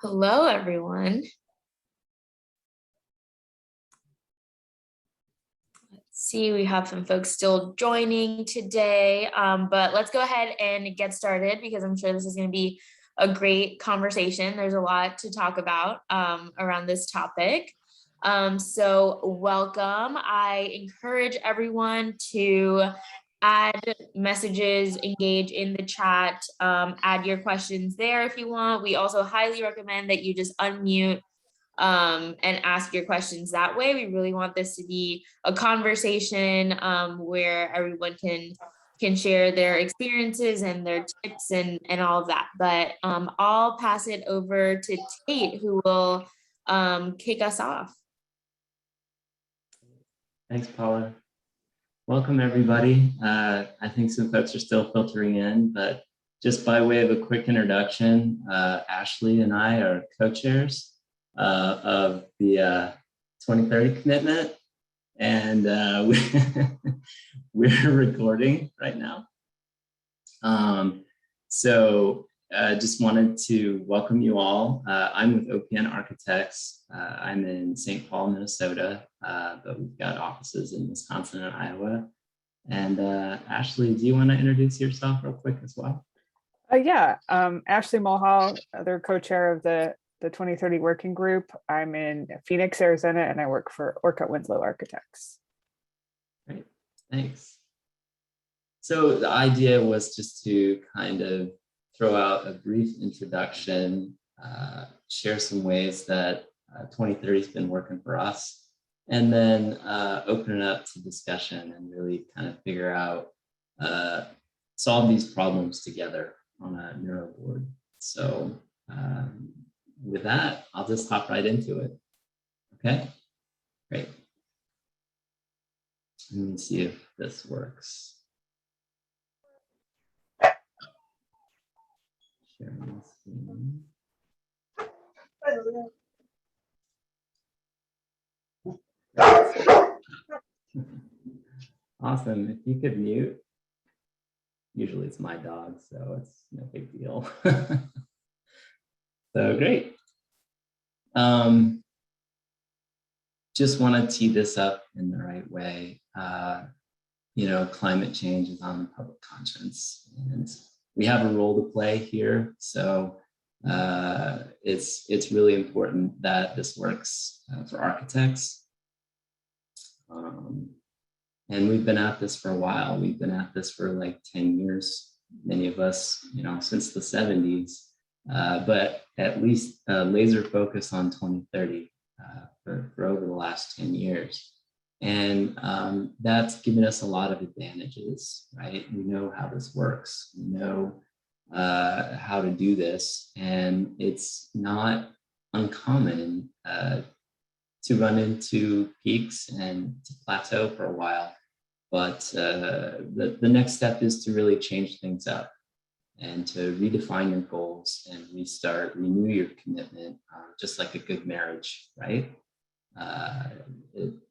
Hello, everyone. Let's see, we have some folks still joining today, but let's go ahead and get started because I'm sure this is going to be a great conversation. There's a lot to talk about around this topic. So welcome. I encourage everyone to add messages, engage in the chat, add your questions there if you want. We also highly recommend that you just unmute and ask your questions that way. We really want this to be a conversation where everyone can share their experiences and their tips and all of that. But I'll pass it over to Tate, who will kick us off. Thanks, Paula. Welcome, everybody. I think some folks are still filtering in, but just by way of a quick introduction, Ashley and I are co-chairs of the 2030 commitment, and we're recording right now. Just wanted to welcome you all. I'm with OPN Architects. I'm in St. Paul, Minnesota, but we've got offices in Wisconsin and Iowa. And Ashley, do you want to introduce yourself real quick as well? Yeah, Ashley Mulhall, other co-chair of the 2030 working group. I'm in Phoenix, Arizona, and I work for Orcutt Winslow Architects. Great, thanks. So the idea was just to kind of throw out a brief introduction, share some ways that 2030 has been working for us, and then open it up to discussion and really kind of figure out, solve these problems together on a Miro board. So with that, I'll just hop right into it. Okay, great. Let me see if this works. Sharing screen. Awesome. If you could mute. Usually it's my dog, so it's no big deal. So great. Just want to tee this up in the right way. Climate change is on the public conscience, and we have a role to play here. So it's really important that this works for architects. And we've been at this for a while. We've been at this for like 10 years, many of us, since the 70s, but at least laser focus on 2030 for over the last 10 years. And that's given us a lot of advantages, right? We know how this works. We know how to do this, and it's not uncommon to run into peaks and to plateau for a while. But the next step is to really change things up and to redefine your goals and renew your commitment, just like a good marriage, right?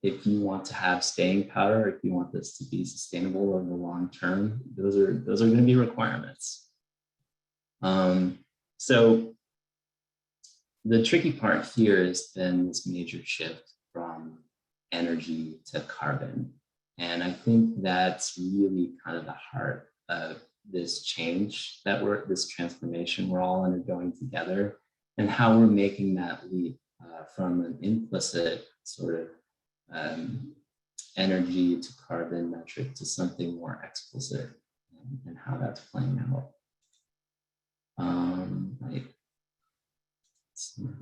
If you want to have staying power, if you want this to be sustainable over the long term, those are going to be requirements. So the tricky part here has been this major shift from energy to carbon. And I think that's really kind of the heart of this change this transformation we're all undergoing together, and how we're making that leap from an implicit sort of energy to carbon metric to something more explicit, and how that's playing out. Right.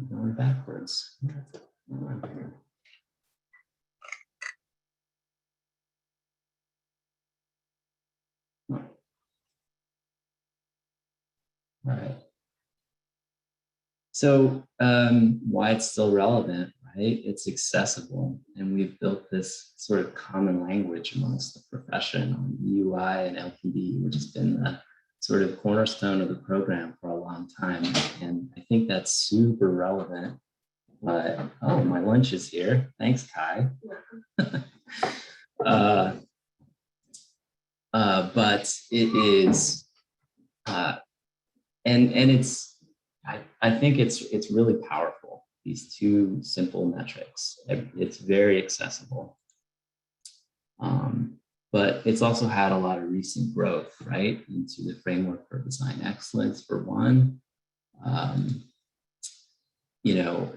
Going backwards. All right. So why it's still relevant, right? It's accessible, and we've built this sort of common language amongst the profession on UI and LPD, which has been the sort of cornerstone of the program for a long time. And I think that's super relevant. But oh, my lunch is here. Thanks, Kai. But it is, and it's I think it's really powerful. These two simple metrics. It's very accessible. But it's also had a lot of recent growth, right, into the framework for design excellence, for one.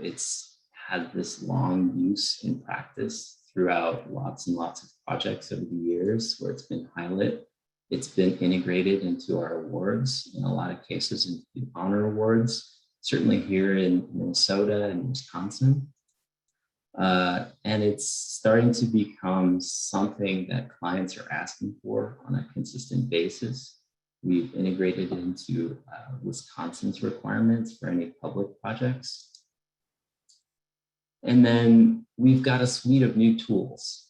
It's had this long use in practice throughout lots and lots of projects over the years where it's been pilot. It's been integrated into our awards, in a lot of cases into the honor awards, certainly here in Minnesota and Wisconsin. And it's starting to become something that clients are asking for on a consistent basis. We've integrated into Wisconsin's requirements for any public projects. And then we've got a suite of new tools,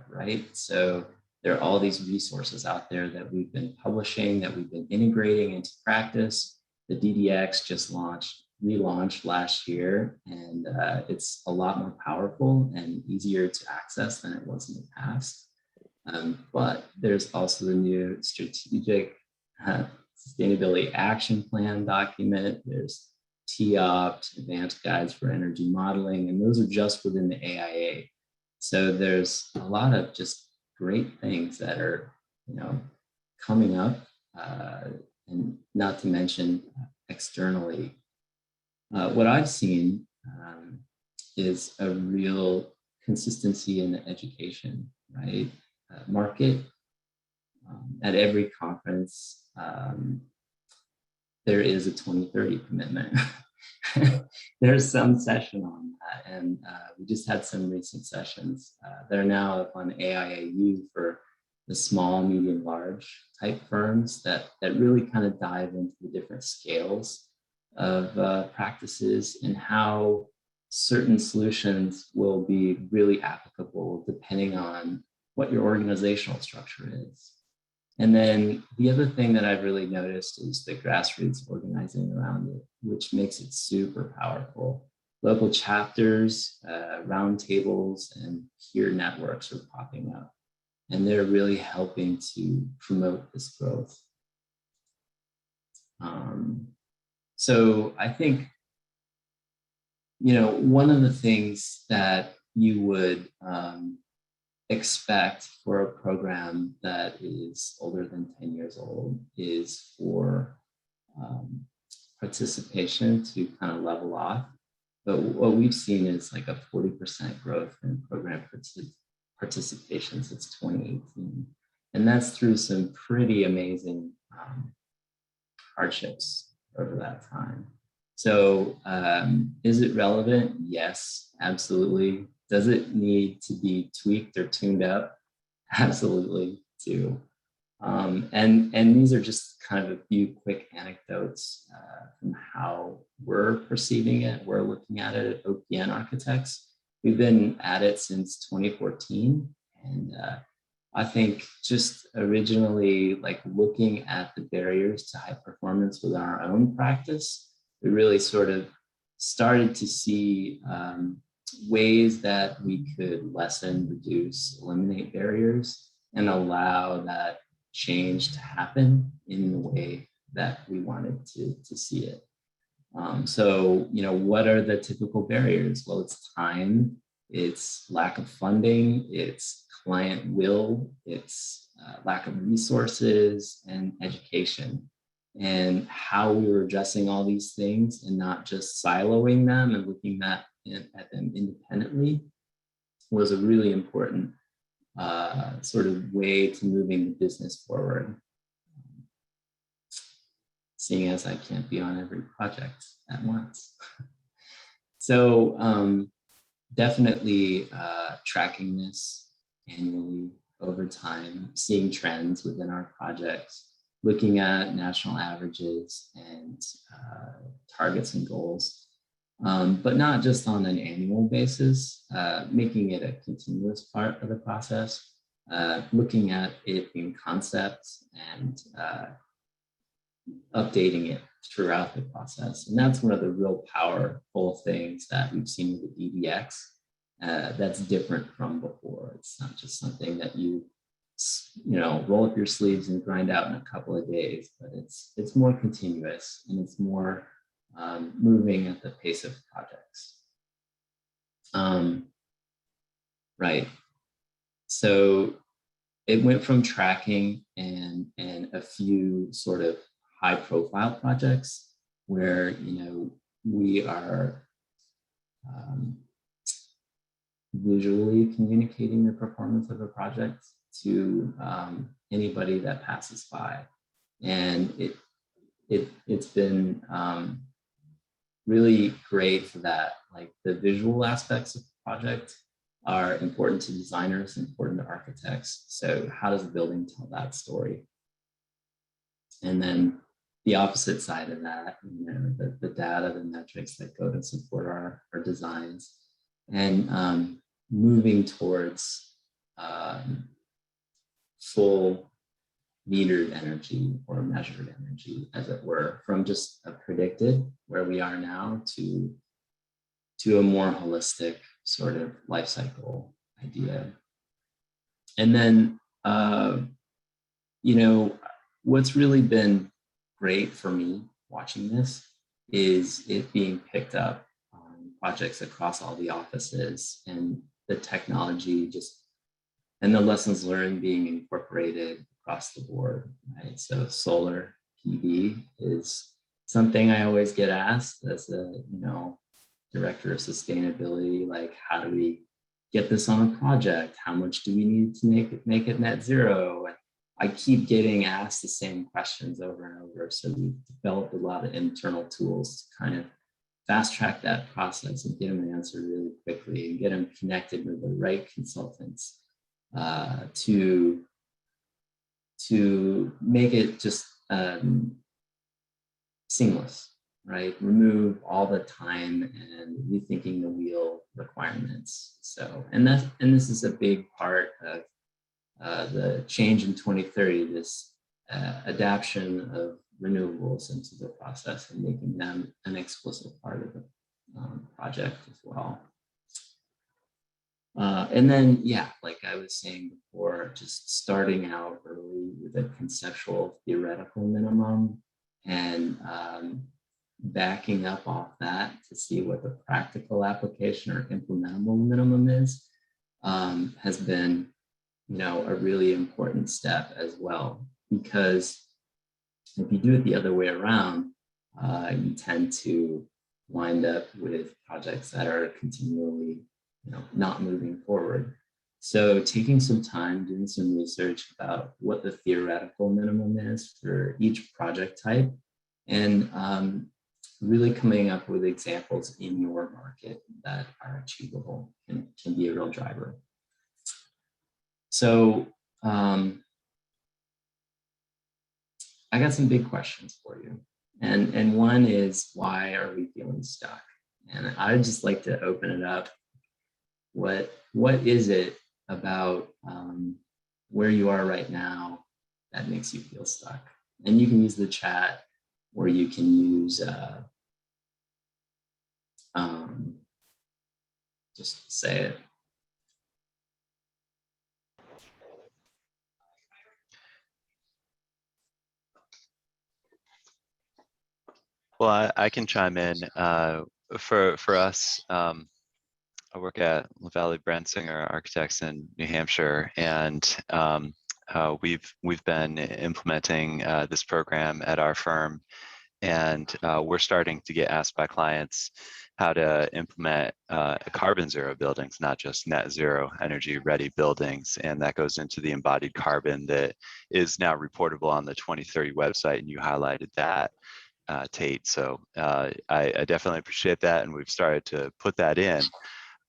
right? So there are all these resources out there that we've been publishing, that we've been integrating into practice. The DDX just relaunched last year, and it's a lot more powerful and easier to access than it was in the past. But there's also the new strategic sustainability action plan document. There's TOPT, advanced guides for energy modeling, and those are just within the AIA. So there's a lot of just great things that are, coming up, and not to mention externally. What I've seen is a real consistency in the education, right? Market. At every conference, there is a 2030 commitment. There's some session on that, and we just had some recent sessions that are now up on AIAU for the small, medium, large type firms that really kind of dive into the different scales of practices and how certain solutions will be really applicable depending on what your organizational structure is. And then the other thing that I've really noticed is the grassroots organizing around it, which makes it super powerful. Local chapters, roundtables, and peer networks are popping up, and they're really helping to promote this growth. So I think, one of the things that you would expect for a program that is older than 10 years old is for participation to kind of level off. But what we've seen is like a 40% growth in program participation since 2018. And that's through some pretty amazing hardships over that time. So is it relevant? Yes, absolutely. Does it need to be tweaked or tuned up? Absolutely too. And these are just kind of a few quick anecdotes from how we're perceiving it. We're looking at it at OPN Architects. We've been at it since 2014. And I think just originally, like looking at the barriers to high performance within our own practice, we really sort of started to see ways that we could lessen, reduce, eliminate barriers and allow that change to happen in the way that we wanted to see it. So, what are the typical barriers? Well, it's time, it's lack of funding, it's client will, it's lack of resources and education. And how we were addressing all these things and not just siloing them and looking at them independently was a really important sort of way to moving the business forward. Seeing as I can't be on every project at once. So definitely tracking this annually over time, seeing trends within our projects, looking at national averages and targets and goals, but not just on an annual basis, making it a continuous part of the process, looking at it in concept and updating it throughout the process. And that's one of the real powerful things that we've seen with the DDX that's different from before. It's not just something that you roll up your sleeves and grind out in a couple of days, but it's more continuous and it's more moving at the pace of projects. Right. So it went from tracking and a few sort of high profile projects where, we are visually communicating the performance of a project to anybody that passes by. And it's been really great for that. Like the visual aspects of the project are important to designers, important to architects. So how does the building tell that story? And then the opposite side of that, the data, the metrics that go to support our designs, and moving towards full metered energy or measured energy, as it were, from just a predicted where we are now to a more holistic sort of life cycle idea. And then, what's really been great for me watching this is it being picked up on projects across all the offices, and the technology and the lessons learned being incorporated across the board, right? So solar PV is something I always get asked as a, director of sustainability, like how do we get this on a project? How much do we need to make it net zero? And I keep getting asked the same questions over and over. So we've developed a lot of internal tools to kind of fast track that process and get them an answer really quickly and get them connected with the right consultants to make it just seamless, right? Remove all the time and rethinking the wheel requirements. So, and this is a big part of the change in 2030, this adaptation of renewables into the process and making them an explicit part of the project as well. And then, like I was saying before, just starting out early with a conceptual theoretical minimum and backing up off that to see what the practical application or implementable minimum is, has been, a really important step as well. Because if you do it the other way around, you tend to wind up with projects that are continually not moving forward. So taking some time, doing some research about what the theoretical minimum is for each project type, and really coming up with examples in your market that are achievable and can be a real driver. So I got some big questions for you. And one is, why are we feeling stuck? And I'd just like to open it up. What is it about where you are right now that makes you feel stuck? And you can use the chat, or you can use just say it. Well, I can chime in. For us, I work at Valley Bransinger Architects in New Hampshire, and we've been implementing this program at our firm, and we're starting to get asked by clients how to implement carbon zero buildings, not just net zero energy ready buildings, and that goes into the embodied carbon that is now reportable on the 2030 website, and you highlighted that. Tate. So I definitely appreciate that, and we've started to put that in.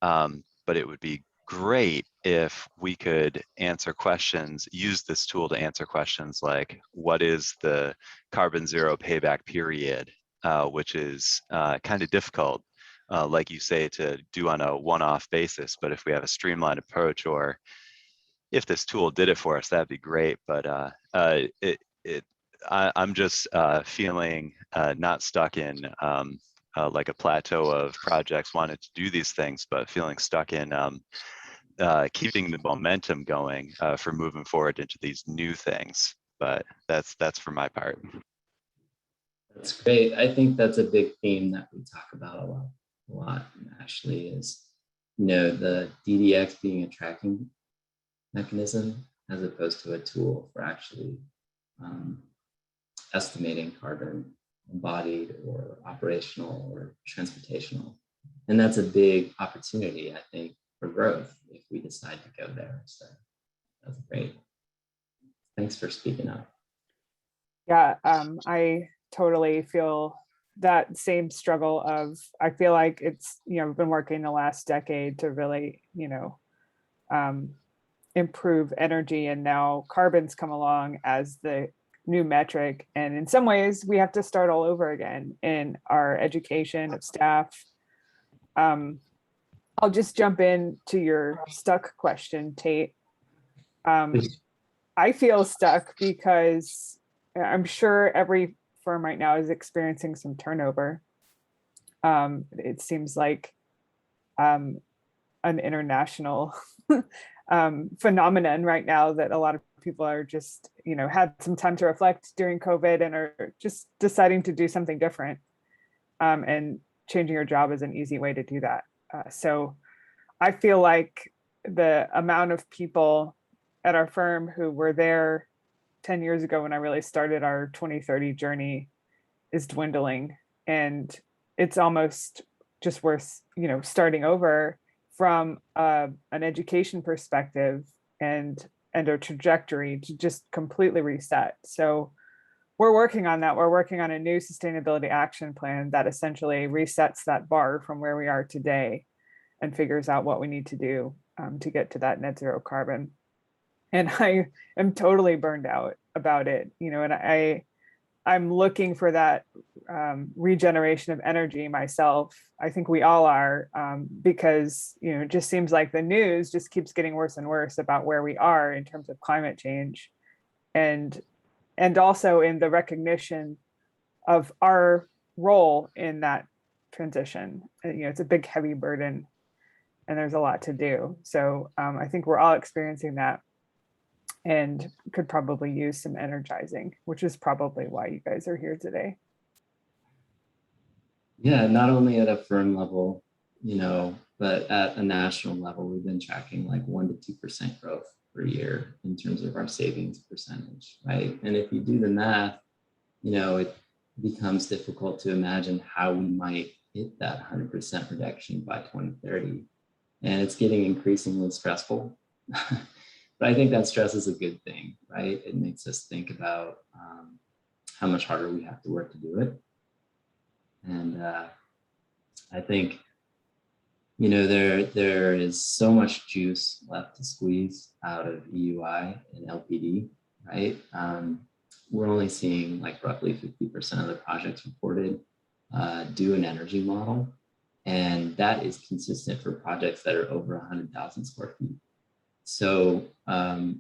But it would be great if we could answer questions, use this tool to answer questions like, what is the carbon zero payback period, which is kind of difficult, like you say, to do on a one-off basis. But if we have a streamlined approach, or if this tool did it for us, that'd be great. But I'm just feeling not stuck in like a plateau of projects wanting to do these things, but feeling stuck in keeping the momentum going for moving forward into these new things. But that's for my part. That's great. I think that's a big theme that we talk about a lot actually is, the DDX being a tracking mechanism as opposed to a tool for actually estimating carbon embodied or operational or transportational. And that's a big opportunity, I think, for growth if we decide to go there. So that's great. Thanks for speaking up. Yeah, I totally feel that same struggle of, I feel like it's, I've been working the last decade to really, improve energy, and now carbon's come along as the new metric. And in some ways we have to start all over again in our education of staff. I'll just jump in to your stuck question, Tate. I feel stuck because I'm sure every firm right now is experiencing some turnover. It seems like an international phenomenon right now that a lot of people are just, had some time to reflect during COVID and are just deciding to do something different. And changing your job is an easy way to do that. So I feel like the amount of people at our firm who were there 10 years ago when I really started our 2030 journey is dwindling, and it's almost just worth, starting over from an education perspective and a trajectory to just completely reset. So we're working on that. We're working on a new sustainability action plan that essentially resets that bar from where we are today and figures out what we need to do to get to that net zero carbon. And I am totally burned out about it, and I'm looking for that regeneration of energy myself. I think we all are, because, it just seems like the news just keeps getting worse and worse about where we are in terms of climate change, and also in the recognition of our role in that transition. It's a big, heavy burden, and there's a lot to do. So I think we're all experiencing that, and could probably use some energizing, which is probably why you guys are here today. Yeah, not only at a firm level, but at a national level, we've been tracking like 1% to 2% growth per year in terms of our savings percentage, right? And if you do the math, it becomes difficult to imagine how we might hit that 100% reduction by 2030. And it's getting increasingly stressful. But I think that stress is a good thing, right? It makes us think about how much harder we have to work to do it. And I think, there is so much juice left to squeeze out of EUI and LPD, right? We're only seeing like roughly 50% of the projects reported do an energy model. And that is consistent for projects that are over 100,000 square feet. So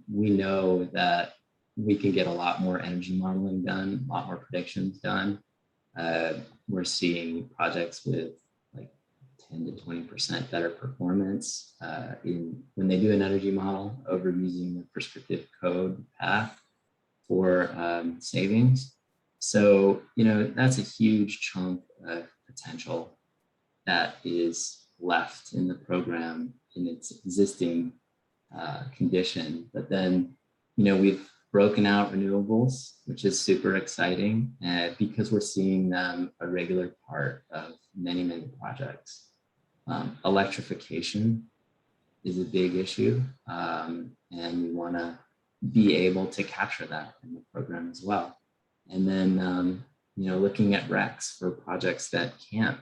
we know that we can get a lot more energy modeling done, a lot more predictions done. We're seeing projects with like 10 to 20% better performance when they do an energy model over using the prescriptive code path for savings. So, that's a huge chunk of potential that is left in the program in its existing condition. But then, we've broken out renewables, which is super exciting because we're seeing them a regular part of many, many projects. Electrification is a big issue, and we want to be able to capture that in the program as well. And then, looking at RECs for projects that can't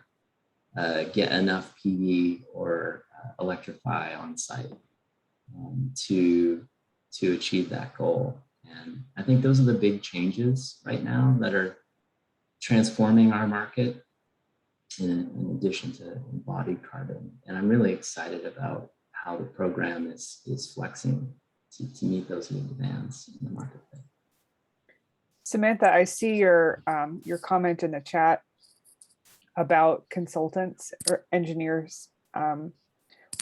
get enough PV or electrify on site to achieve that goal. And I think those are the big changes right now that are transforming our market in addition to embodied carbon. And I'm really excited about how the program is flexing to meet those new demands in the marketplace. Samantha, I see your comment in the chat about consultants or engineers.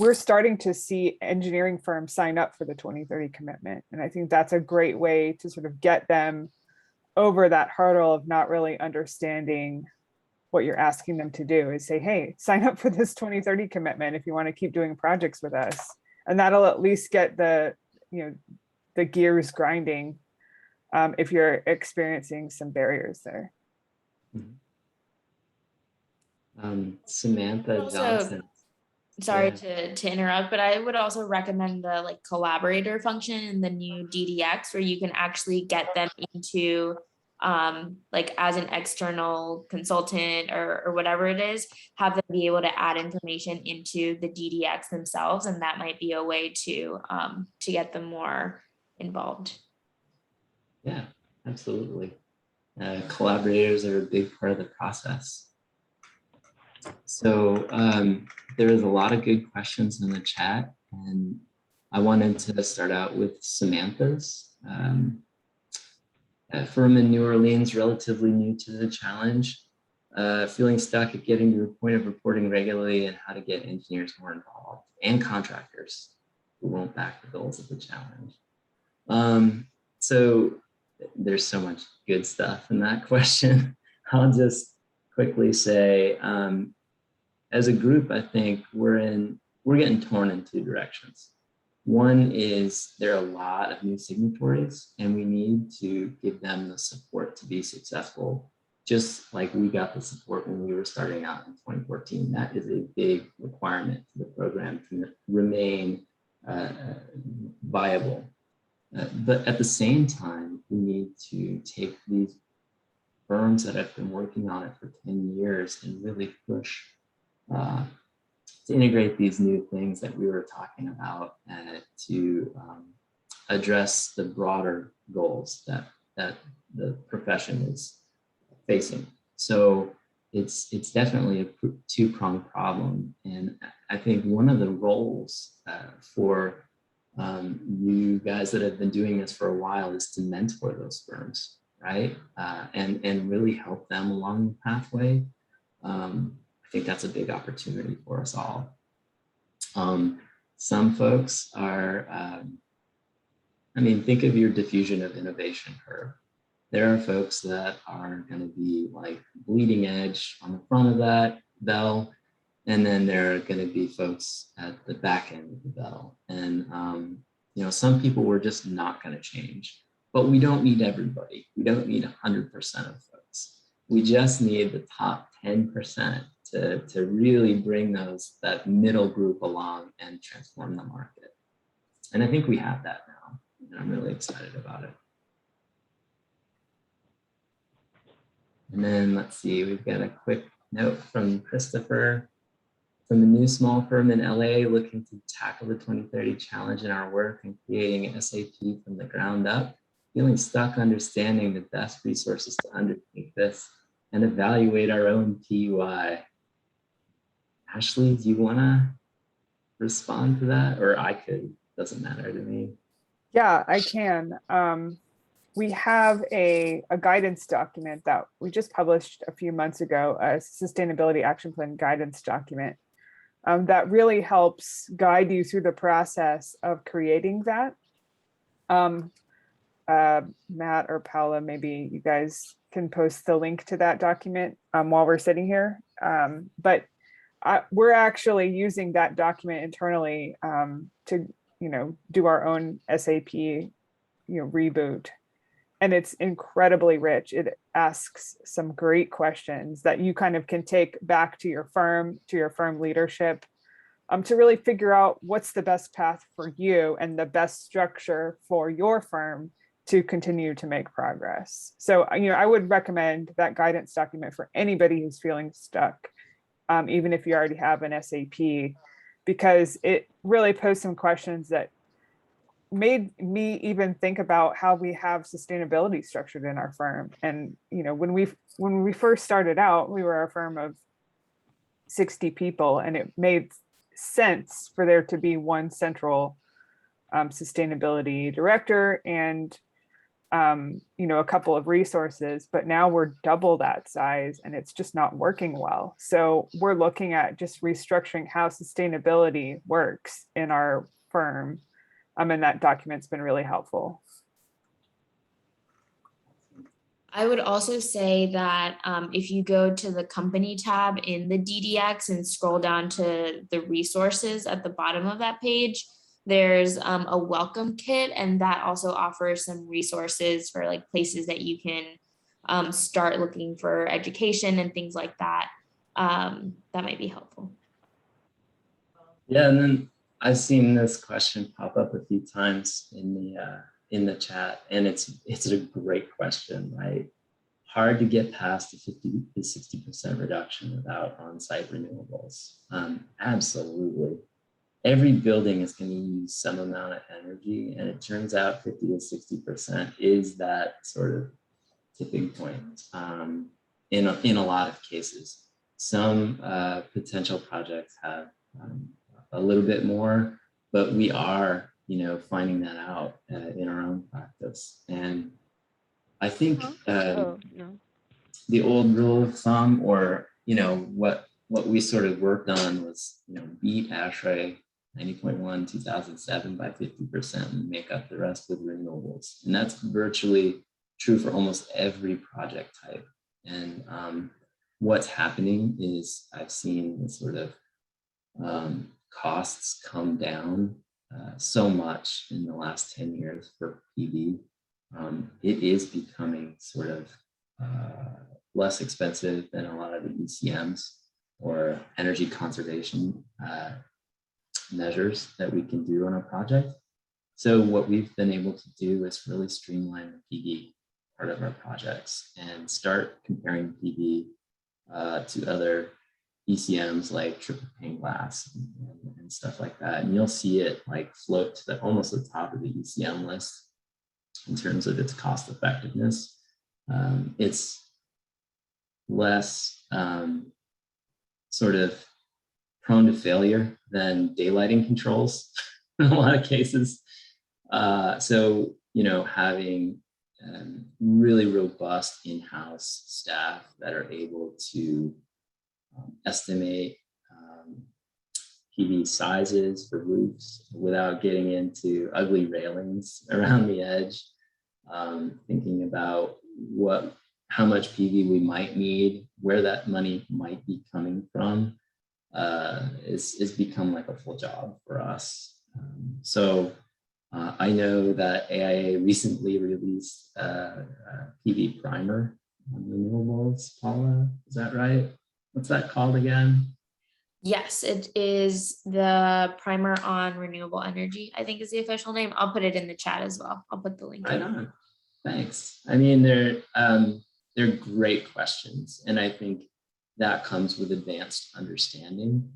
We're starting to see engineering firms sign up for the 2030 commitment. And I think that's a great way to sort of get them over that hurdle of not really understanding what you're asking them to do, is say, hey, sign up for this 2030 commitment if you want to keep doing projects with us. And that'll at least get the, the gears grinding if you're experiencing some barriers there. Samantha Also, Johnson. sorry Yeah. to interrupt, but I would also recommend the like collaborator function in the new DDX, where you can actually get them into like as an external consultant or whatever it is, have them be able to add information into the DDX themselves, and that might be a way to get them more involved. Yeah, absolutely. Collaborators are a big part of the process. So there was a lot of good questions in the chat, and I wanted to start out with Samantha's. A firm in New Orleans, relatively new to the challenge, feeling stuck at getting to the point of reporting regularly and how to get engineers more involved and contractors who won't back the goals of the challenge. So there's so much good stuff in that question. I'll just quickly say, as a group, I think we're getting torn in two directions. One is there are a lot of new signatories, and we need to give them the support to be successful, just like we got the support when we were starting out in 2014. That is a big requirement for the program to remain viable. But at the same time, we need to take these firms that have been working on it for 10 years and really push to integrate these new things that we were talking about to address the broader goals that the profession is facing. So it's definitely a two-pronged problem. And I think one of the roles for you guys that have been doing this for a while is to mentor those firms, right? And really help them along the pathway. I think that's a big opportunity for us all. Some folks are, think of your diffusion of innovation curve. There are folks that are going to be like bleeding edge on the front of that bell, and then there are going to be folks at the back end of the bell. And some people we're just not going to change, but we don't need everybody. We don't need 100% of folks. We just need the top 10% to really bring that middle group along and transform the market. And I think we have that now, and I'm really excited about it. And then let's see, we've got a quick note from Christopher. From a new small firm in LA looking to tackle the 2030 challenge in our work and creating SAP from the ground up, feeling stuck understanding the best resources to undertake this and evaluate our own PUI. Ashley, do you want to respond to that? Or I could, doesn't matter to me. Yeah, I can. We have a guidance document that we just published a few months ago, a sustainability action plan guidance document that really helps guide you through the process of creating that. Matt or Paula, maybe you guys can post the link to that document while we're sitting here. But we're actually using that document internally to, do our own SAP, reboot. And it's incredibly rich. It asks some great questions that you kind of can take back to your firm leadership to really figure out what's the best path for you and the best structure for your firm to continue to make progress. So, I would recommend that guidance document for anybody who's feeling stuck, even if you already have an SAP, because it really posed some questions that made me even think about how we have sustainability structured in our firm. And, when we first started out, we were a firm of 60 people, and it made sense for there to be one central sustainability director and a couple of resources, but now we're double that size and it's just not working well. So we're looking at just restructuring how sustainability works in our firm. And that document's been really helpful. I would also say that if you go to the company tab in the DDX and scroll down to the resources at the bottom of that page, there's a welcome kit, and that also offers some resources for like places that you can start looking for education and things like that. That might be helpful. Yeah, and then I've seen this question pop up a few times in the chat, and it's a great question, right? Hard to get past the 50 to 60% reduction without on-site renewables. Absolutely. Every building is going to use some amount of energy, and it turns out 50 to 60% is that sort of tipping point in a lot of cases. Some potential projects have a little bit more, but we are, finding that out in our own practice. And I think the old rule of thumb, or what we sort of worked on was, beat ASHRAE 90.1 2007 by 50% and make up the rest with renewables. And that's virtually true for almost every project type. And what's happening is I've seen the sort of costs come down so much in the last 10 years for PV. It is becoming sort of less expensive than a lot of the ECMs or energy conservation measures that we can do on a project. So what we've been able to do is really streamline the PV part of our projects and start comparing PV to other ECMs like triple pane glass and stuff like that. And you'll see it like float to almost the top of the ECM list in terms of its cost effectiveness. It's less sort of prone to failure than daylighting controls in a lot of cases. So, having really robust in-house staff that are able to estimate PV sizes for roofs without getting into ugly railings around the edge, thinking about how much PV we might need, where that money might be coming from, is become like a full job for us. So I know that AIA recently released a PV primer on renewables. Paula, is that right? What's that called again? Yes, it is the primer on renewable energy, I think is the official name. I'll put it in the chat as well. I'll put the link. Right on. Thanks. I mean, they're great questions, and I think that comes with advanced understanding.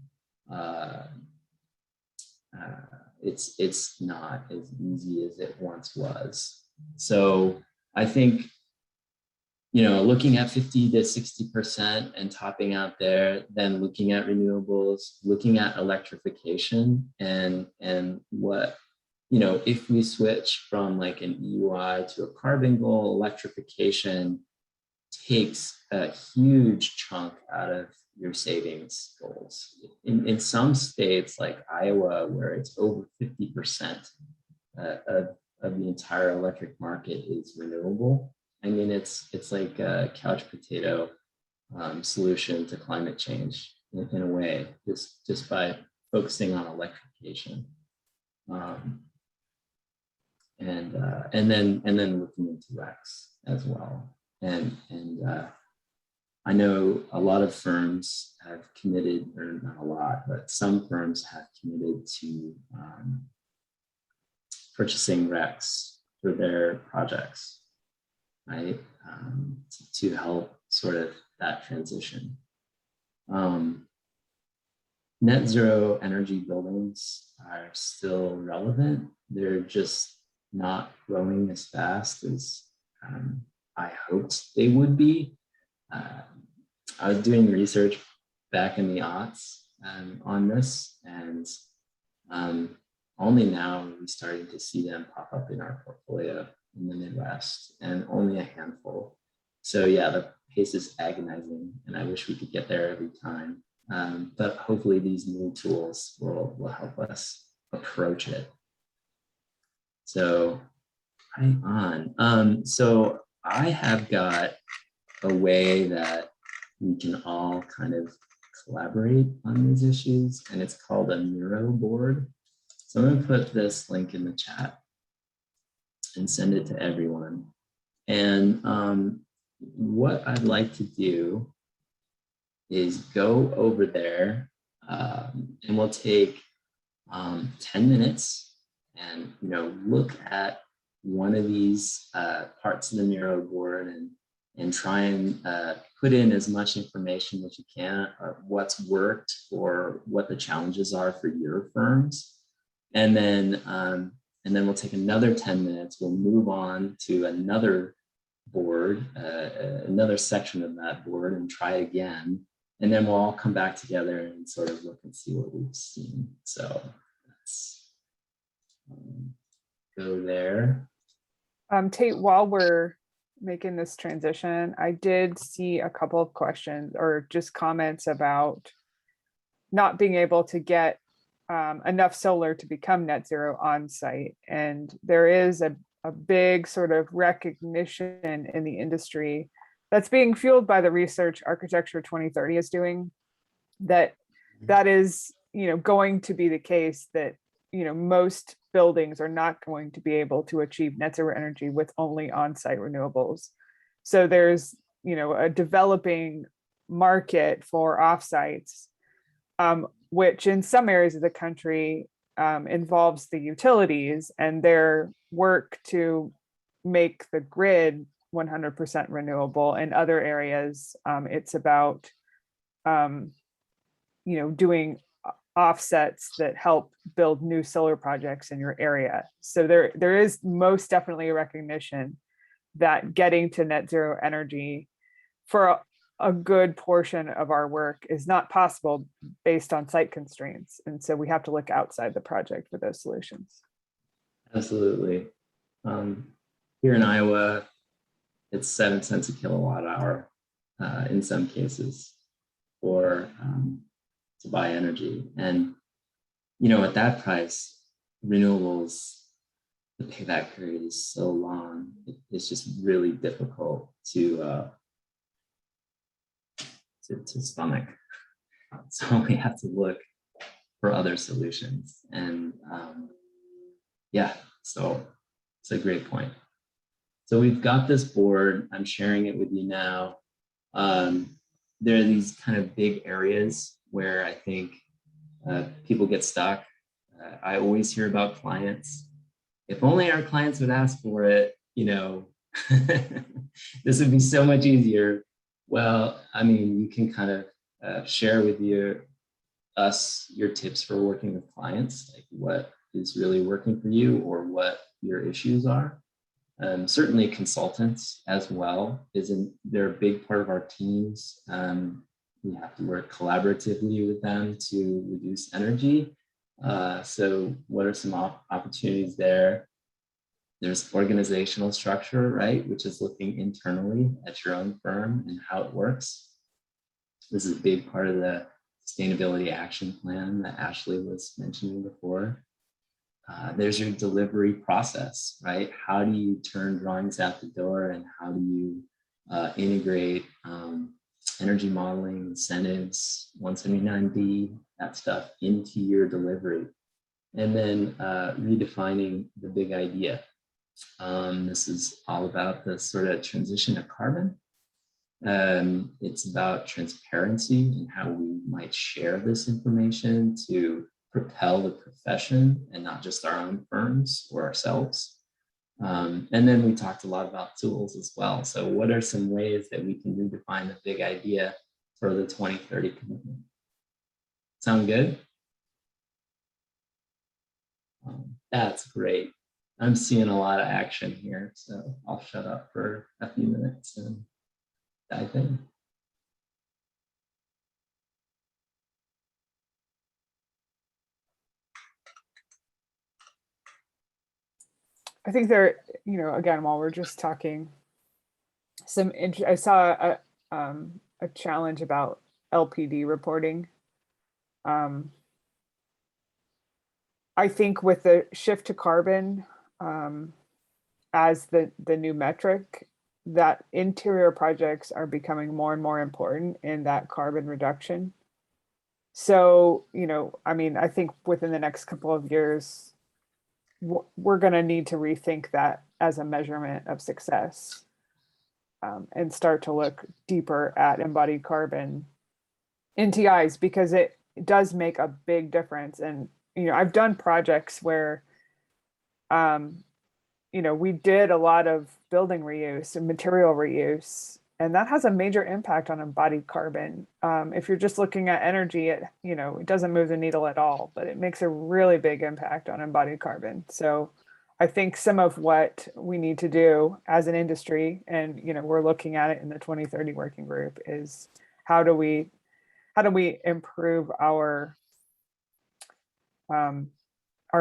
It's not as easy as it once was. So I think, looking at 50 to 60% and topping out there, then looking at renewables, looking at electrification and what, if we switch from like an EUI to a carbon goal, electrification takes a huge chunk out of your savings goals. In some states like Iowa, where it's over 50% of the entire electric market is renewable. I mean, it's like a couch potato solution to climate change in a way, just by focusing on electrification, and then looking into RECs as well. And I know a lot of firms have committed, or not a lot, but some firms have committed to purchasing RECs for their projects, right? To help sort of that transition. Net zero energy buildings are still relevant. They're just not growing as fast as I hoped they would be. I was doing research back in the aughts on this, and only now are we starting to see them pop up in our portfolio in the Midwest, and only a handful. So yeah, the pace is agonizing, and I wish we could get there every time. But hopefully these new tools will help us approach it. So right on. So I have got a way that we can all kind of collaborate on these issues, and it's called a Miro board. So I'm going to put this link in the chat and send it to everyone. And what I'd like to do is go over there, and we'll take 10 minutes and look at one of these parts of the Miro board and try and put in as much information as you can, or what's worked or what the challenges are for your firms. And then we'll take another 10 minutes. We'll move on to another board, another section of that board, and try again. And then we'll all come back together and sort of look and see what we've seen. So let's go there. Tate, while we're making this transition, I did see a couple of questions or just comments about not being able to get enough solar to become net zero on site. And there is a big sort of recognition in the industry that's being fueled by the research Architecture 2030 is doing, that is, going to be the case, that, most buildings are not going to be able to achieve net zero energy with only on-site renewables. So there's, a developing market for offsites, which in some areas of the country involves the utilities and their work to make the grid 100% renewable. In other areas, it's about, doing offsets that help build new solar projects in your area. So there is most definitely a recognition that getting to net zero energy for a good portion of our work is not possible based on site constraints. And so we have to look outside the project for those solutions. Absolutely. Here in Iowa, it's 7 cents a kilowatt hour in some cases for to buy energy. And, at that price, renewables, the payback period is so long. It's just really difficult to stomach. So we have to look for other solutions. And yeah, so it's a great point. So we've got this board. I'm sharing it with you now. There are these kind of big areas where I think people get stuck. I always hear about clients. If only our clients would ask for it, this would be so much easier. Well, I mean, you can kind of share with us your tips for working with clients, like what is really working for you or what your issues are. Certainly consultants as well, they're a big part of our teams. We have to work collaboratively with them to reduce energy. So what are some opportunities there? There's organizational structure, right? Which is looking internally at your own firm and how it works. This is a big part of the sustainability action plan that Ashley was mentioning before. There's your delivery process, right? How do you turn drawings out the door, and how do you integrate energy modeling, incentives, 179D, that stuff into your delivery? And then redefining the big idea. This is all about the sort of transition to carbon. It's about transparency and how we might share this information to propel the profession and not just our own firms or ourselves. And then we talked a lot about tools as well. So what are some ways that we can redefine the big idea for the 2030 commitment? Sound good? That's great. I'm seeing a lot of action here, so I'll shut up for a few minutes and dive in. I think there, again, while we're just talking, I saw a challenge about LPD reporting. I think with the shift to carbon as the new metric, that interior projects are becoming more and more important in that carbon reduction. So, I mean, I think within the next couple of years, we're going to need to rethink that as a measurement of success, and start to look deeper at embodied carbon NTIs, because it does make a big difference. And, I've done projects where, we did a lot of building reuse and material reuse, and that has a major impact on embodied carbon. If you're just looking at energy, it doesn't move the needle at all, but it makes a really big impact on embodied carbon. So I think some of what we need to do as an industry, and we're looking at it in the 2030 working group, is how do we improve our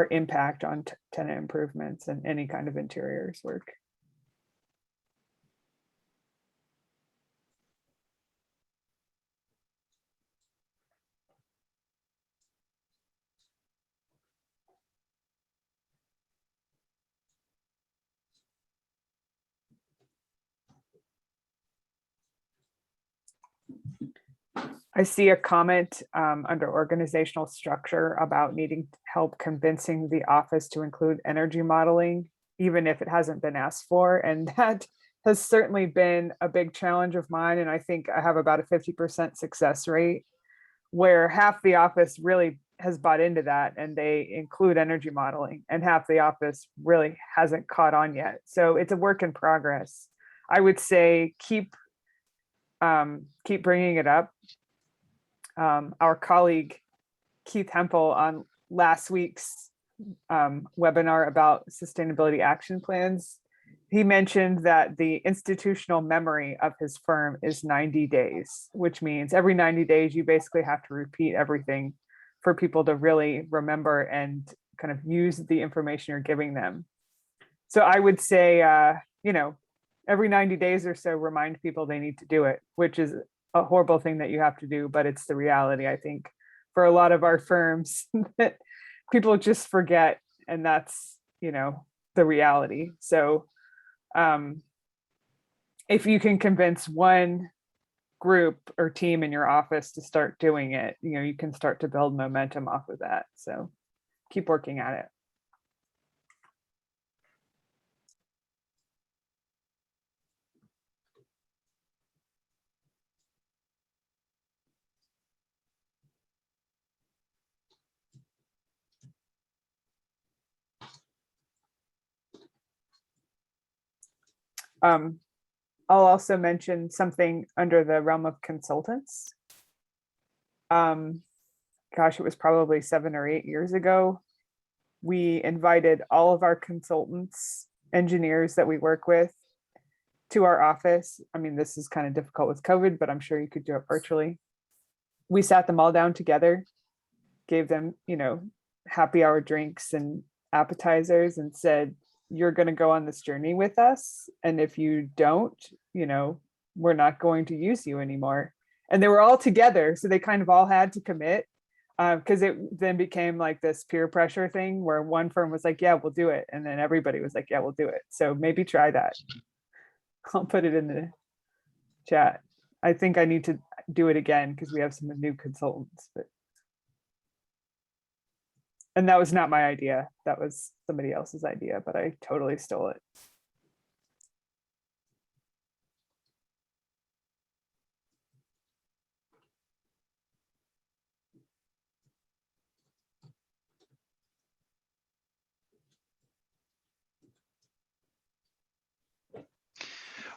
impact on tenant improvements and any kind of interiors work. I see a comment under organizational structure about needing help convincing the office to include energy modeling, even if it hasn't been asked for. And that has certainly been a big challenge of mine. And I think I have about a 50% success rate, where half the office really has bought into that and they include energy modeling, and half the office really hasn't caught on yet. So it's a work in progress. I would say keep bringing it up. Our colleague Keith Hempel on last week's webinar about sustainability action plans, he mentioned that the institutional memory of his firm is 90 days, which means every 90 days you basically have to repeat everything for people to really remember and kind of use the information you're giving them. So I would say, every 90 days or so, remind people they need to do it, which is a horrible thing that you have to do, but it's the reality, I think, for a lot of our firms that people just forget, and that's, the reality. So if you can convince one group or team in your office to start doing it, you can start to build momentum off of that. So keep working at it. I'll also mention something under the realm of consultants. Gosh, it was probably 7 or 8 years ago. We invited all of our consultants, engineers that we work with, to our office. I mean, this is kind of difficult with COVID, but I'm sure you could do it virtually. We sat them all down together, gave them, happy hour drinks and appetizers, and said, you're going to go on this journey with us. And if you don't, we're not going to use you anymore. And they were all together. So they kind of all had to commit, because it then became like this peer pressure thing where one firm was like, yeah, we'll do it. And then everybody was like, yeah, we'll do it. So maybe try that. I'll put it in the chat. I think I need to do it again because we have some new consultants, and that was not my idea. That was somebody else's idea, but I totally stole it.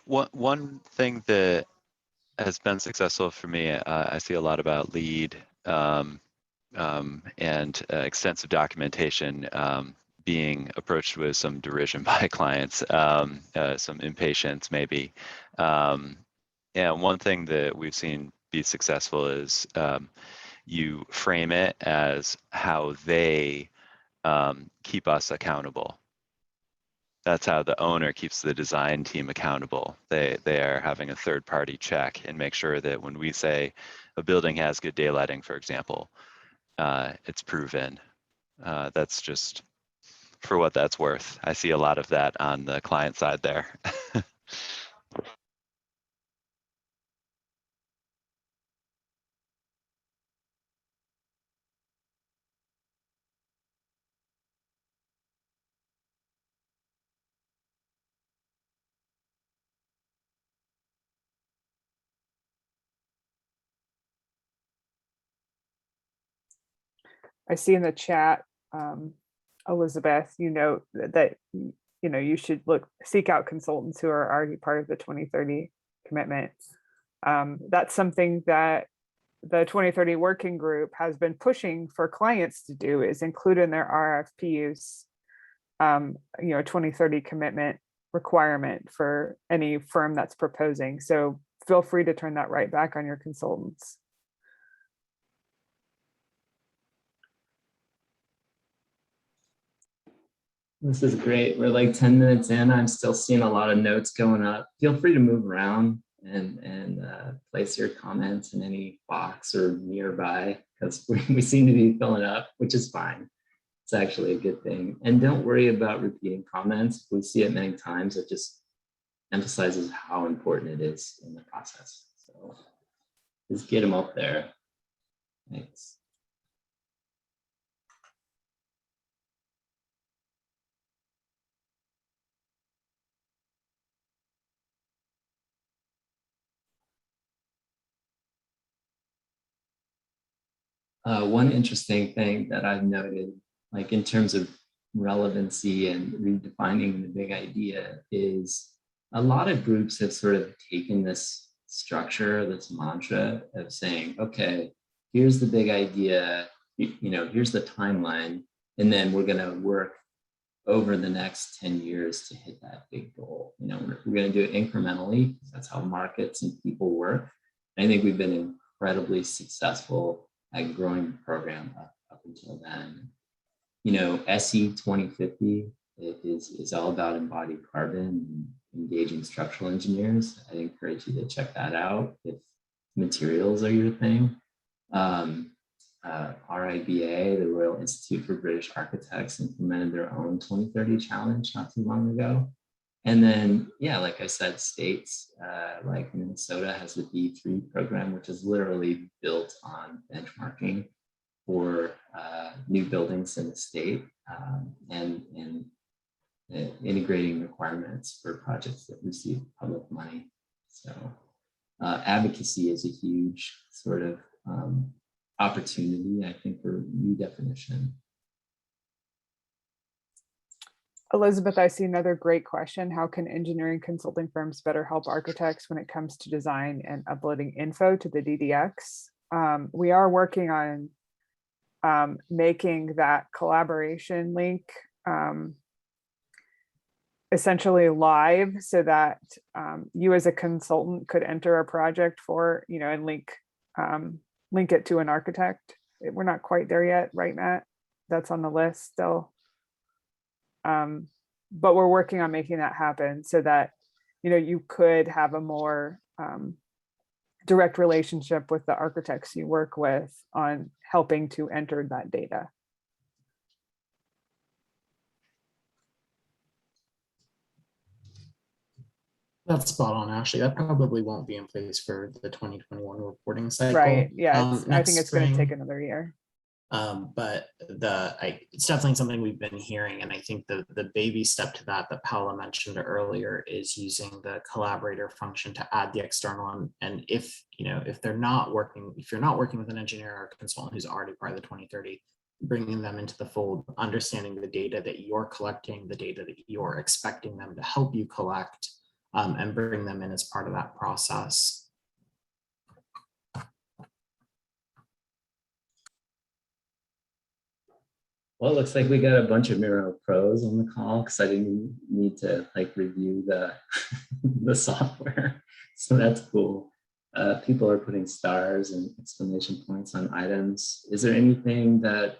One thing that has been successful for me, I see a lot about LEED and extensive documentation being approached with some derision by clients, some impatience maybe. And one thing that we've seen be successful is you frame it as how they keep us accountable. That's how the owner keeps the design team accountable. They are having a third party check and make sure that when we say a building has good daylighting, for example, it's proven. That's just for what that's worth. I see a lot of that on the client side there. I see in the chat, Elizabeth, you know, that, you know, you should seek out consultants who are already part of the 2030 commitment. That's something that the 2030 working group has been pushing for clients to do, is include in their RFPs, you know, 2030 commitment requirement for any firm that's proposing. So feel free to turn that right back on your consultants. This is great. We're like 10 minutes in. I'm still seeing a lot of notes going up. Feel free to move around and place your comments in any box or nearby, because we seem to be filling up, which is fine. It's actually a good thing. And don't worry about repeating comments. We see it many times. It just emphasizes how important it is in the process. So just get them up there. Thanks. One interesting thing that I've noted, like in terms of relevancy and redefining the big idea, is a lot of groups have sort of taken this structure, this mantra of saying, okay, here's the big idea, you know, here's the timeline, and then we're going to work over the next 10 years to hit that big goal. You know, we're going to do it incrementally, because that's how markets and people work. And I think we've been incredibly successful at growing the program up until then. You know, SE 2050 is all about embodied carbon and engaging structural engineers. I encourage you to check that out if materials are your thing. RIBA, the Royal Institute for British Architects, implemented their own 2030 challenge not too long ago. And then, yeah, like I said, states like Minnesota has the B3 program, which is literally built on benchmarking for new buildings in the state, and integrating requirements for projects that receive public money. So advocacy is a huge sort of opportunity, I think, for redefinition. Elizabeth, I see another great question. How can engineering consulting firms better help architects when it comes to design and uploading info to the DDX? We are working on making that collaboration link essentially live, so that you as a consultant could enter a project for, you know, and link it to an architect. We're not quite there yet, right, Matt? That's on the list still. But we're working on making that happen so that, you know, you could have a more direct relationship with the architects you work with on helping to enter that data. That's spot on, actually. That probably won't be in place for the 2021 reporting cycle. Right. Yeah. I think it's going to take spring. another year. But it's definitely something we've been hearing. And I think the baby step to that Paula mentioned earlier is using the collaborator function to add the external one. And if you're not working with an engineer or a consultant who's already part of the 2030, bringing them into the fold, understanding the data that you're collecting, the data that you're expecting them to help you collect, and bring them in as part of that process. Well, it looks like we got a bunch of Miro pros on the call, because I didn't need to like review the the software, so that's cool. People are putting stars and exclamation points on items. Is there anything that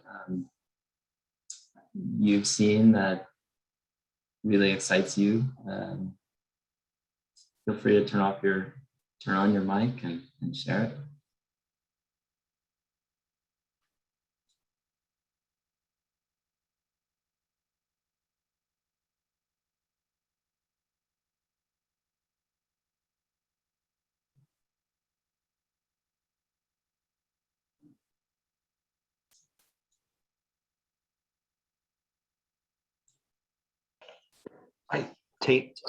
you've seen that really excites you? Feel free to turn on your mic and share it.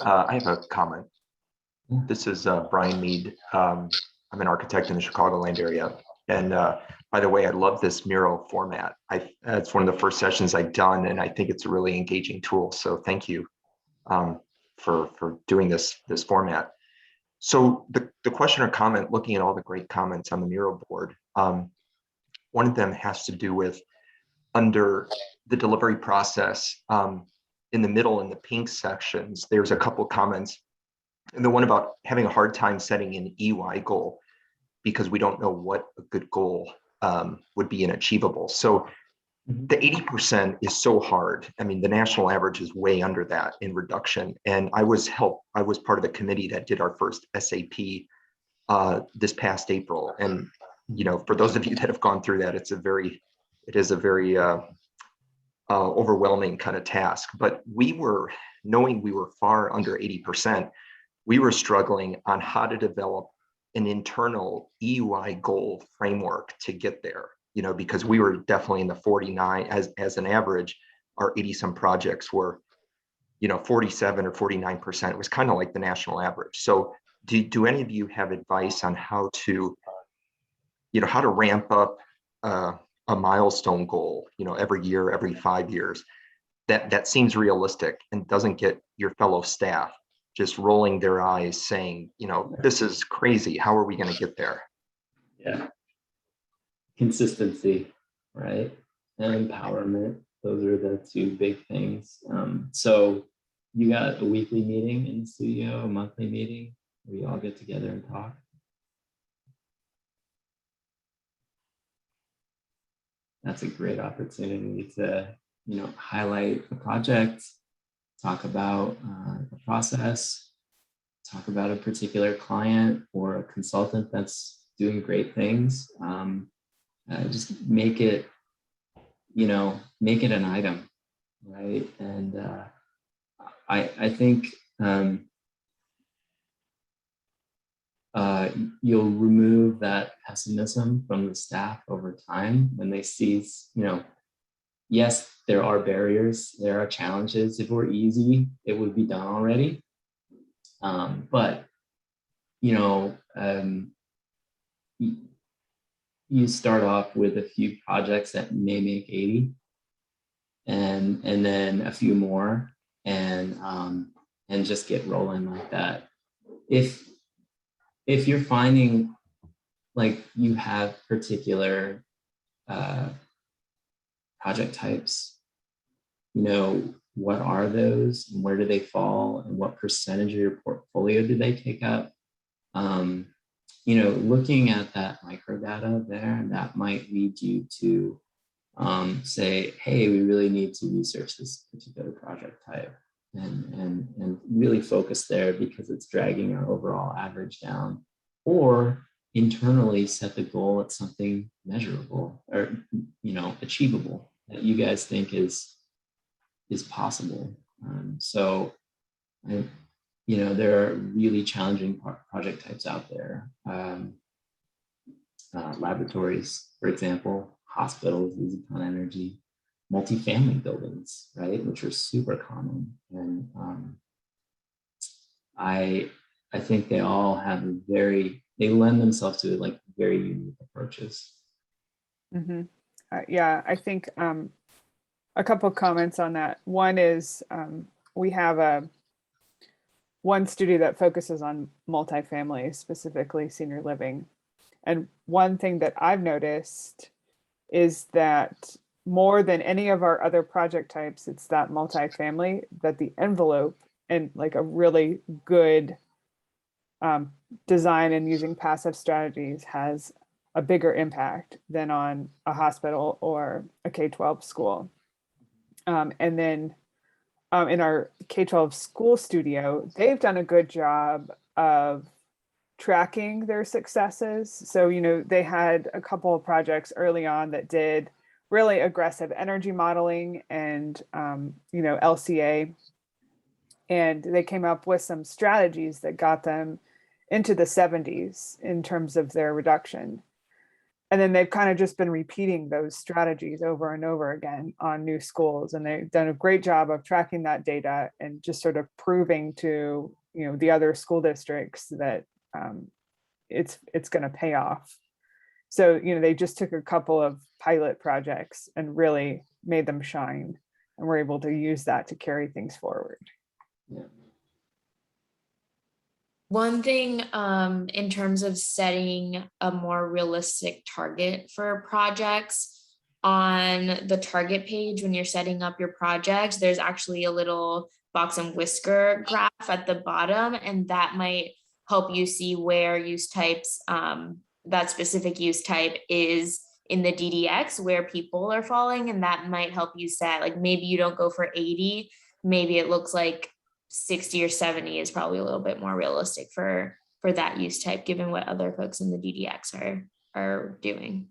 I have a comment. This is Brian Mead. I'm an architect in the Chicagoland area. And by the way, I love this mural format. It's one of the first sessions I've done, and I think it's a really engaging tool. So thank you for doing this format. So the question or comment, looking at all the great comments on the mural board, one of them has to do with under the delivery process, in the middle in the pink sections, there's a couple comments. And the one about having a hard time setting an EY goal because we don't know what a good goal would be and achievable. So the 80% is so hard. I mean, the national average is way under that in reduction. And I was part of the committee that did our first SAP this past April. And, you know, for those of you that have gone through that, it is a very overwhelming kind of task. But knowing we were far under 80%, we were struggling on how to develop an internal EY goal framework to get there, you know, because we were definitely in the 49 as an average. Our 80 some projects were, you know, 47 or 49%. It was kind of like the national average. So do any of you have advice on how to, you know, how to ramp up a milestone goal, you know, every year, every 5 years, that seems realistic and doesn't get your fellow staff just rolling their eyes saying, you know, this is crazy. How are we going to get there? Yeah. Consistency, right? And empowerment. Those are the two big things. So you got a weekly meeting in the studio, a monthly meeting where you all get together and talk. That's a great opportunity to, you know, highlight a project, talk about the process, talk about a particular client or a consultant that's doing great things. Just make it, you know, make it an item, right? And I think you'll remove that pessimism from the staff over time when they see, you know, yes, there are barriers, there are challenges. If it were easy, it would be done already. But, you know, you start off with a few projects that may make 80 and then a few more and just get rolling like that. If you're finding like you have particular project types, you know, what are those and where do they fall and what percentage of your portfolio do they take up? You know, looking at that microdata there, that might lead you to say, hey, we really need to research this particular project type and really focus there because it's dragging our overall average down. Or internally set the goal at something measurable or, you know, achievable that you guys think is possible. So, you know, there are really challenging project types out there. Laboratories, for example, hospitals use a ton of energy, multifamily buildings, right, which are super common. And I think they all have they lend themselves to like very unique approaches. Mm-hmm. Yeah, I think a couple of comments on that. One is we have one studio that focuses on multifamily, specifically senior living. And one thing that I've noticed is that more than any of our other project types, it's that multifamily, that the envelope and like a really good design and using passive strategies has a bigger impact than on a hospital or a K-12 school. And then in our K-12 school studio, they've done a good job of tracking their successes. So, you know, they had a couple of projects early on that did really aggressive energy modeling and, you know, LCA. And they came up with some strategies that got them into the 70s in terms of their reduction. And then they've kind of just been repeating those strategies over and over again on new schools. And they've done a great job of tracking that data and just sort of proving to, you know, the other school districts that it's going to pay off. So, they just took a couple of pilot projects and really made them shine, and we're able to use that to carry things forward. Yeah. One thing in terms of setting a more realistic target for projects, on the target page when you're setting up your projects, there's actually a little box and whisker graph at the bottom, and that might help you see where use types, that specific use type is in the DDX, where people are falling, and that might help you set, like, maybe you don't go for 80, maybe it looks like 60 or 70 is probably a little bit more realistic for that use type, given what other folks in the DDX are doing.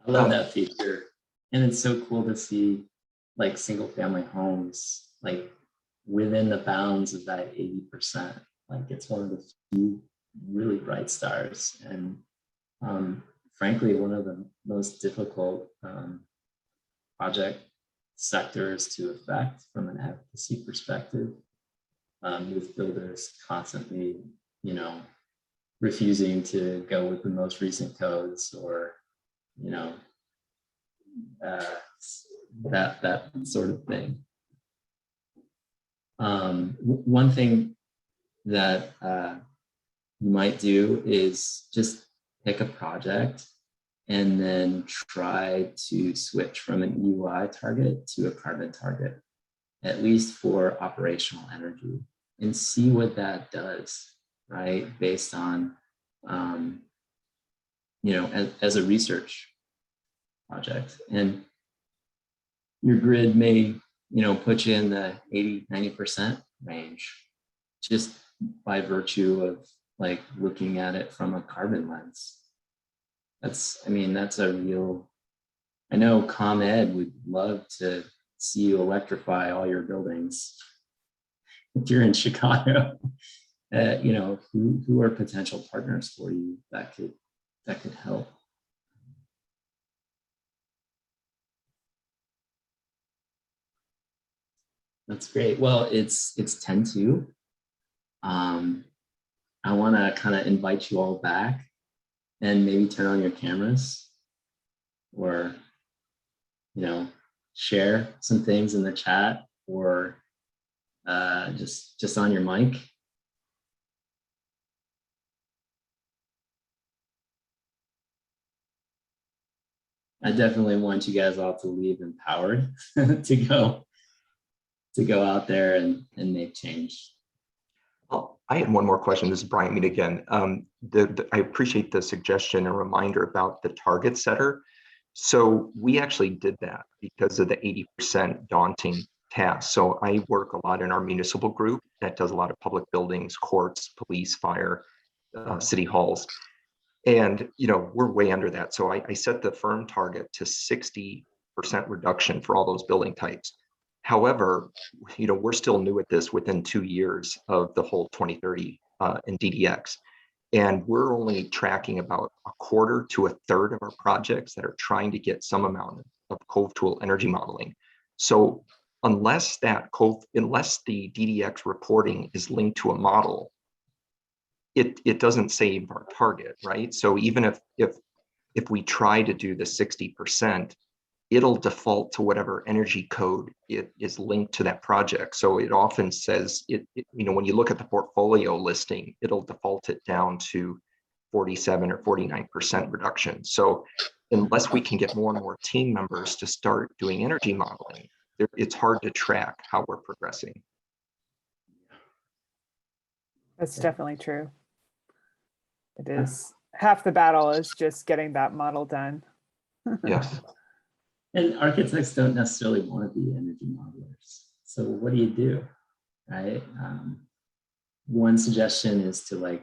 I love that feature. And it's so cool to see like single family homes like within the bounds of that 80%. Like it's one of the few really bright stars. And frankly, one of the most difficult project sectors to affect from an advocacy perspective, with builders constantly, refusing to go with the most recent codes, or that sort of thing. One thing that you might do is just pick a project and then try to switch from an EUI target to a carbon target, at least for operational energy, and see what that does, right? Based on, as a research project. And your grid may, put you in the 80, 90% range, just by virtue of like looking at it from a carbon lens. That's a real, I know ComEd would love to see you electrify all your buildings. If you're in Chicago, who are potential partners for you that could help? That's great. Well, it's 10:02. I want to kind of invite you all back and maybe turn on your cameras, or share some things in the chat, or just on your mic. I definitely want you guys all to leave empowered to go out there and make change. Well, I had one more question. This is Brian Mead again. I appreciate the suggestion and reminder about the target setter. So we actually did that because of the 80% daunting task. So I work a lot in our municipal group that does a lot of public buildings, courts, police, fire, city halls. And, we're way under that. So I set the firm target to 60% reduction for all those building types. However, we're still new at this within 2 years of the whole 2030 in DDX. And we're only tracking about a quarter to a third of our projects that are trying to get some amount of Cove tool energy modeling. So unless the DDX reporting is linked to a model, it doesn't save our target, right? So even if we try to do the 60%, it'll default to whatever energy code it is linked to that project. So it often says, when you look at the portfolio listing, it'll default it down to 47 or 49% reduction. So unless we can get more and more team members to start doing energy modeling, it's hard to track how we're progressing. That's definitely true. It is. Half the battle is just getting that model done. Yes. And architects don't necessarily want to be energy modelers. So what do you do, right? One suggestion is to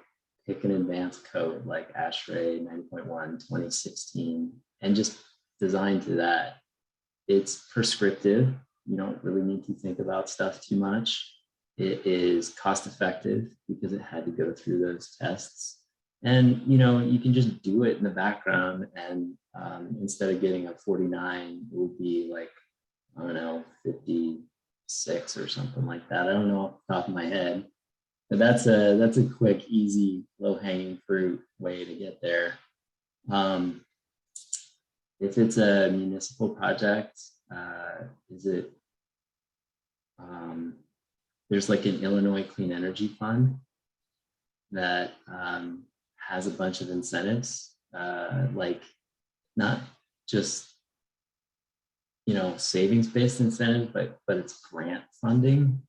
pick an advanced code like ASHRAE 90.1 2016 and just design to that. It's prescriptive. You don't really need to think about stuff too much. It is cost effective because it had to go through those tests. And you can just do it in the background, and instead of getting a 49, it will be 56 or something like that. I don't know off the top of my head, but that's a quick, easy, low-hanging fruit way to get there. If it's a municipal project, is it, there's like an Illinois Clean Energy Fund that has a bunch of incentives, like not just, you know, savings-based incentive, but it's grant funding.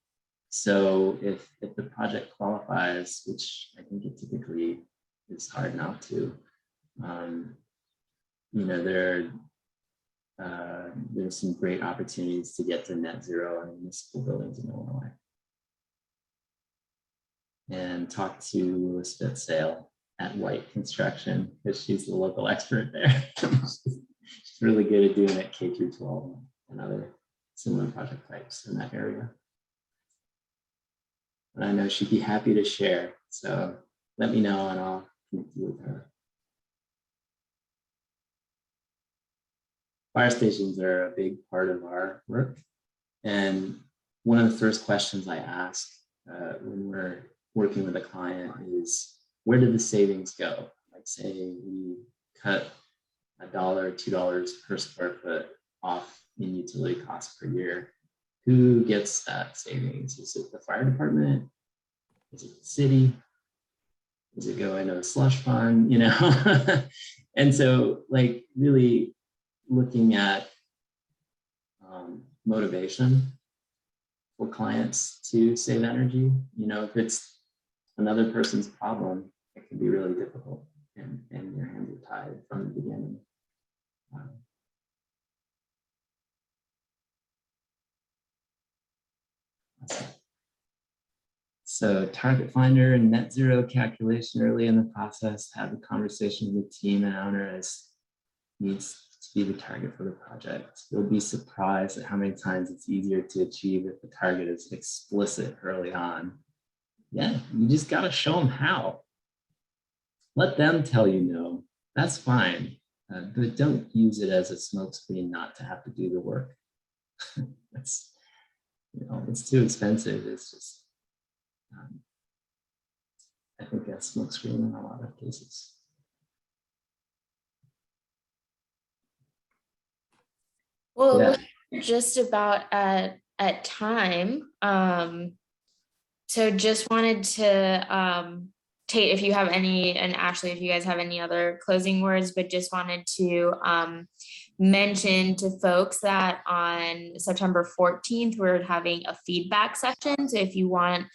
So if the project qualifies, which I think it typically is hard not to, you know, there's some great opportunities to get to net zero in municipal buildings in Illinois. And talk to Elizabeth Sale at White Construction, because she's the local expert there. She's really good at doing it K through 12 and other similar project types in that area. And I know she'd be happy to share. So let me know and I'll connect you with her. Fire stations are a big part of our work. And one of the first questions I ask when we're working with a client is, where did the savings go? Like say we cut $1, $2 per square foot off in utility costs per year. Who gets that savings? Is it the fire department? Is it the city? Does it go into a slush fund? You know? And so like really looking at motivation for clients to save energy. You know, if it's another person's problem, it can be really difficult and your hands are tied from the beginning. So target finder and net zero calculation early in the process, have a conversation with the team and owner as needs to be the target for the project. You'll be surprised at how many times it's easier to achieve if the target is explicit early on. Yeah, you just gotta show them how. Let them tell you no, that's fine, but don't use it as a smokescreen not to have to do the work. That's, you know, it's too expensive. It's just, I think that's smokescreen in a lot of cases. Well, Yeah. we're just about at time. So just wanted to, Tate, if you have any, and Ashley, if you guys have any other closing words, but just wanted to mention to folks that on September 14th, we're having a feedback session. So if you want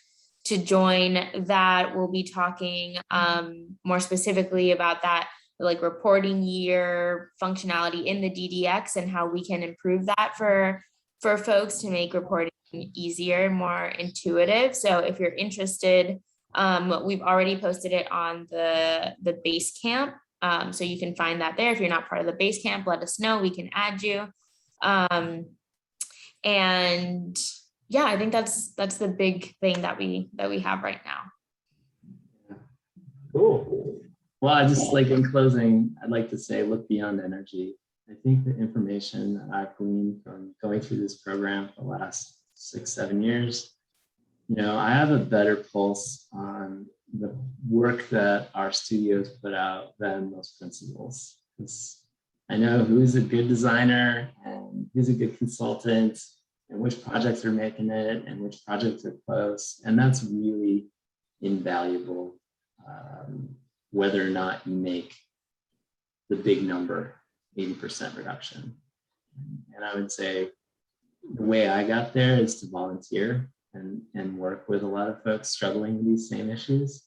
to join that, we'll be talking more specifically about that, like reporting year functionality in the DDX and how we can improve that for folks to make reporting easier and more intuitive. So if you're interested, we've already posted it on the Basecamp. So you can find that there. If you're not part of the Basecamp, let us know, we can add you. And yeah, I think that's the big thing that we have right now. Cool. Well, I just like in closing, I'd like to say, look beyond energy. I think the information that I've gleaned from going through this program for the last 6-7 years, you know, I have a better pulse on the work that our studios put out than most principals. Because I know who's a good designer and who's a good consultant and which projects are making it and which projects are close. And that's really invaluable, whether or not you make the big number, 80% reduction. And I would say the way I got there is to volunteer and work with a lot of folks struggling with these same issues.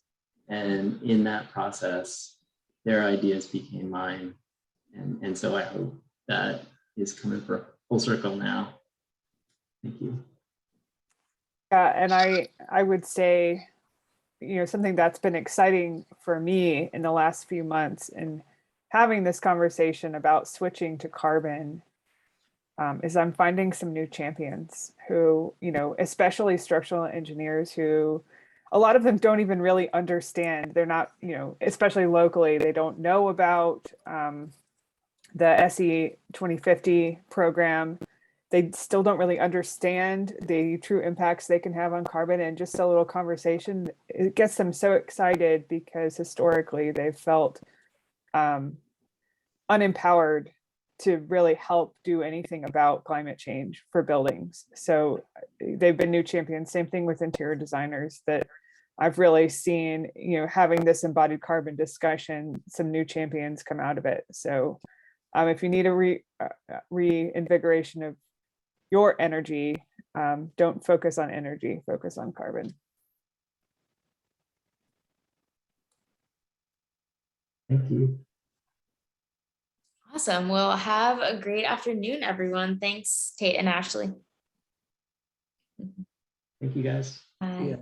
And in that process, their ideas became mine. And so I hope that is coming for full circle now. Thank you. Yeah, and I would say, you know, something that's been exciting for me in the last few months and having this conversation about switching to carbon is I'm finding some new champions who, you know, especially structural engineers who a lot of them don't even really understand. They're not, you know, especially locally, they don't know about the SE 2050 program. They still don't really understand the true impacts they can have on carbon, and just a little conversation, it gets them so excited because historically they've felt unempowered to really help do anything about climate change for buildings. So they've been new champions. Same thing with interior designers that I've really seen, having this embodied carbon discussion, some new champions come out of it. So if you need a reinvigoration of your energy, don't focus on energy, focus on carbon. Thank you. Awesome. Well, have a great afternoon, everyone. Thanks, Tate and Ashley. Thank you guys. Bye. See ya.